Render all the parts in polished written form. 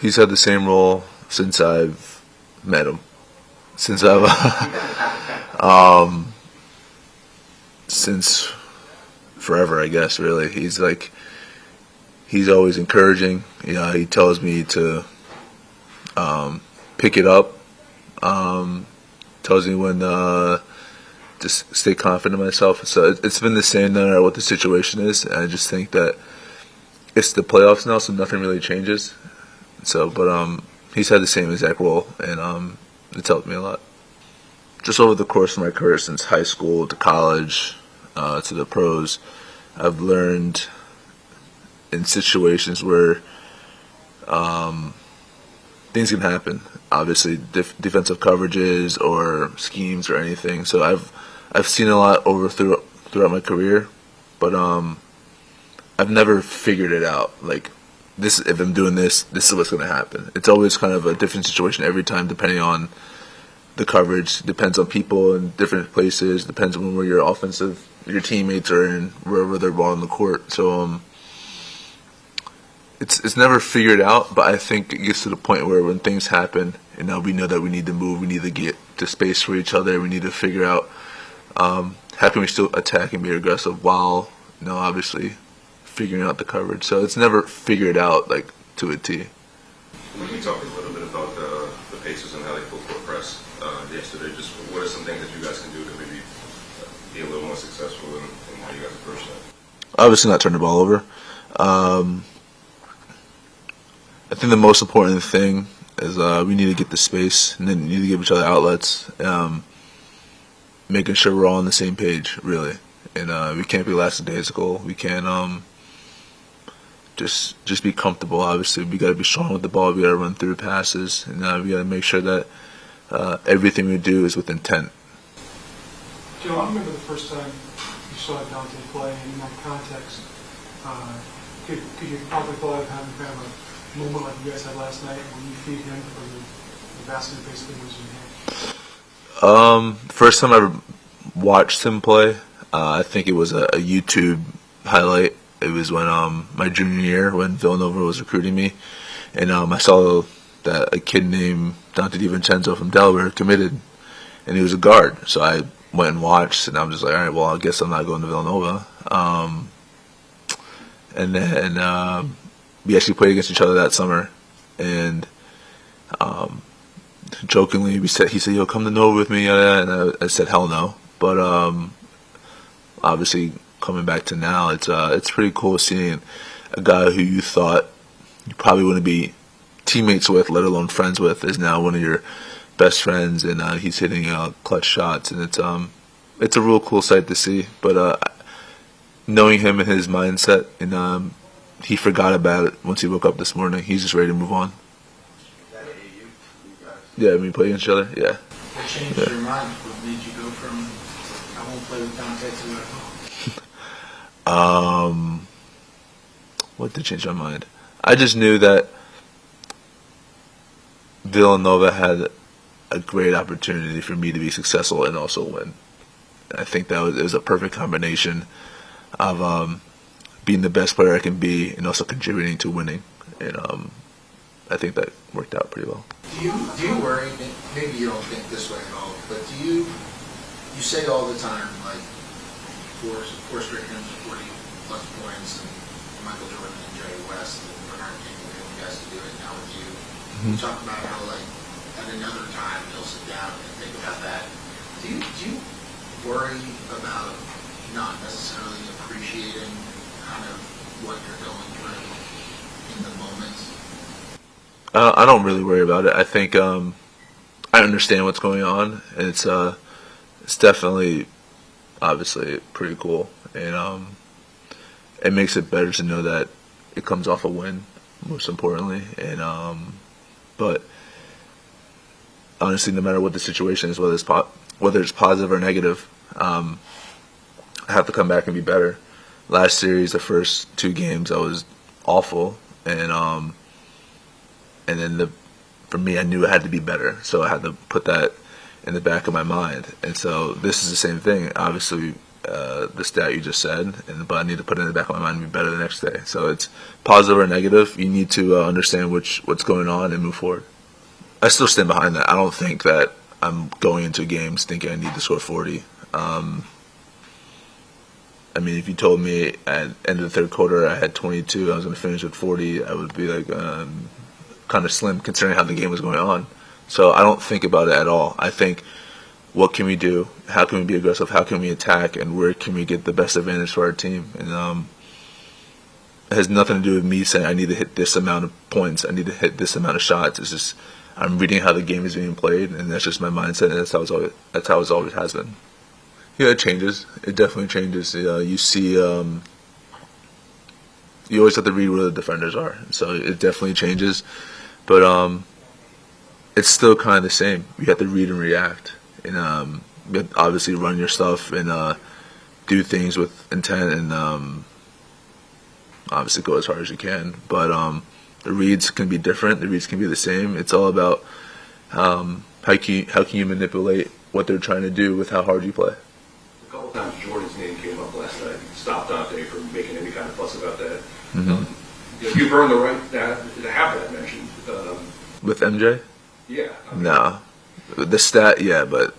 He's had the same role since I've met him. Since I've since forever, I guess. Really, he's always encouraging. You know, he tells me to pick it up. Tells me when just stay confident in myself. So it's been the same no matter what the situation is. And I just think that it's the playoffs now, so nothing really changes. So, but he's had the same exact role, and it's helped me a lot. Just over the course of my career, since high school to college to the pros, I've learned in situations where things can happen. Obviously, defensive coverages or schemes or anything. So I've seen a lot throughout my career, but I've never figured it out. Like this, if I'm doing this, this is what's going to happen. It's always kind of a different situation every time, depending on the coverage. Depends on people in different places. Depends on where your teammates are in, wherever they're ball on the court. So it's never figured out, but I think it gets to the point where when things happen, we know that we need to move, we need to get to space for each other, we need to figure out how can we still attack and be aggressive while, obviously figuring out the coverage. So it's never figured out like to a T. Can you talk a little bit about the Pacers and how they full court press yesterday? Just what are some things that you guys can do to maybe be a little more successful in how you guys approach that? Obviously not turn the ball over. I think the most important thing is we need to get the space, and then we need to give each other outlets, making sure we're all on the same page, really. And we can't be lackadaisical. We can't just be comfortable. Obviously, we got to be strong with the ball. We got to run through passes, and we got to make sure that everything we do is with intent. Joe, I remember the first time you saw Donte play, and in that context, could you probably thought of having kind of a moment like you guys had last night when you feed him for the basket basically was in your hand? First time I ever watched him play, I think it was a YouTube highlight. It was when my junior year when Villanova was recruiting me, and I saw that a kid named Donte DiVincenzo from Delaware committed, and he was a guard. So I went and watched, and I'm just like, all right, well, I guess I'm not going to Villanova. And then we actually played against each other that summer, and jokingly he said, "Yo, come to Nova with me," and I said, "Hell no." But obviously, coming back to now, it's pretty cool seeing a guy who you thought you probably wouldn't be teammates with, let alone friends with, is now one of your best friends, and he's hitting clutch shots, and it's a real cool sight to see. But knowing him and his mindset, and he forgot about it once he woke up this morning. He's just ready to move on. Yeah, we play against each other. Yeah. What changed your mind? What made you go from I won't play with Donte to what did change my mind? I just knew that Villanova had a great opportunity for me to be successful and also win. I think it was a perfect combination of being the best player I can be and also contributing to winning. And I think that worked out pretty well. Do you worry, maybe you don't think this way at all, but you say all the time, like, four straight games, 40-plus points, and Michael Jordan and Jerry West, and Bernard King, and you guys to do it now with you. You talk about how, like, at another time you'll sit down and think about that. Do you worry about not necessarily appreciating kind of what you're going through in the moment? I don't really worry about it. I think I understand what's going on, and it's definitely, obviously, pretty cool, and it makes it better to know that it comes off a win, most importantly, and but honestly, no matter what the situation is, whether it's positive or negative, I have to come back and be better. Last series, the first 2 games, I was awful, and then for me, I knew I had to be better, so I had to put that in the back of my mind. And so this is the same thing. Obviously, the stat you just said, but I need to put it in the back of my mind and be better the next day. So it's positive or negative. You need to understand what's going on and move forward. I still stand behind that. I don't think that I'm going into games thinking I need to score 40. I mean, if you told me at the end of the third quarter I had 22, I was going to finish with 40, I would be like kind of slim considering how the game was going on. So I don't think about it at all. I think, what can we do? How can we be aggressive? How can we attack? And where can we get the best advantage for our team? And it has nothing to do with me saying I need to hit this amount of points, I need to hit this amount of shots. It's just I'm reading how the game is being played, and that's just my mindset, and that's how it always has been. Yeah, it changes. It definitely changes. You see, you always have to read where the defenders are, so it definitely changes. But it's still kind of the same. You have to read and react, and you have to obviously run your stuff and do things with intent, and obviously go as hard as you can. But the reads can be different. The reads can be the same. It's all about how can you manipulate what they're trying to do with how hard you play. A couple times Jordan's name came up last night. You stopped Donte from making any kind of fuss about that. Mm-hmm. You've earned the right to have that mentioned. With MJ? Yeah. No. The stat, yeah, but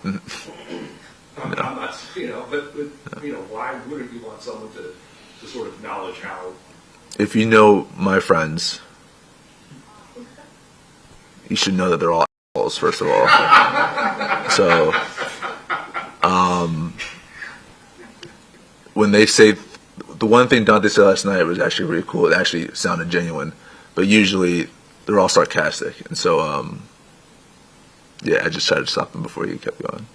I'm not, but why wouldn't you want someone to sort of acknowledge how? if you know my friends, you should know that they're all assholes, first of all. So, when they say, the one thing Donte said last night was actually really cool. It actually sounded genuine, but usually they're all sarcastic, and so, yeah, I just tried to stop him before he kept going.